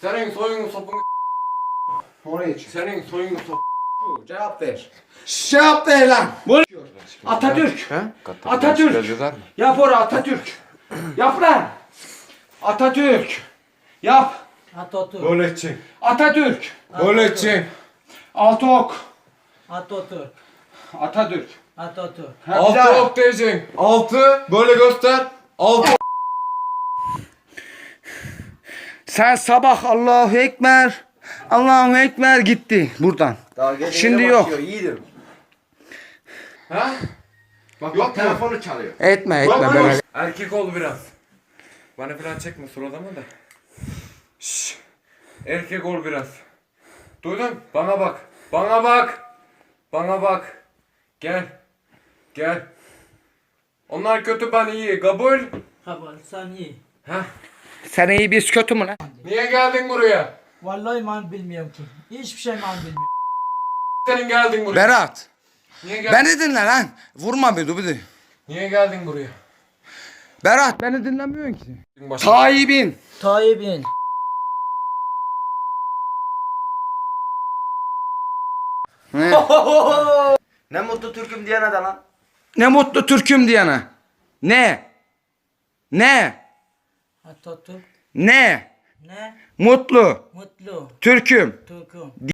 Senin soyunu sopunu Oraya çık. senin soyunu sop. Cevap ver. Cevap ver lan. Atatürk. He? Atatürk. Yazıyorlar mı? Yap oraya Atatürk. Yap lan. Atatürk. Yap. Atatürk. Boletçi. Atatürk. Boletçi. Altok. Atatürk. Atatürk. Atatürk. Ha, bir Altı daha. ok diyeceksin. Altı böyle göster. Altı. Sen sabah Allahu Ekber. Allahu Ekber gitti buradan. Şimdi yok. Yiğidim. Ha? Bak telefonu çalıyor. Etme etme Bak, böyle. Erkek ol biraz. Bana falan çekme sırada mı da. Şşş. Erkek ol biraz. Duydun? Bana bak. Bana bak. Bana bak. Gel. Gel. Onlar kötü ben iyi. Kabul. Kabul. Sen iyi. Heh. Sen iyi biz kötü mü lan? Niye geldin buraya? Vallahi ben bilmiyorum ki. Hiçbir şey ben bilmiyorum. Senin geldin buraya. Berat. Niye geldin? Beni dinle lan. Vurma bir dur bir de. Niye geldin buraya? Berat beni dinlemiyorsun ki. Başka. Tayyip'in. Tayyip'in. Ne? Ne mutlu Türk'üm diyene de lan. Ne mutlu Türk'üm diyene. Ne? Ne? Atatürk. Ne? Ne? Mutlu Mutlu. Türk'üm. Türk'üm.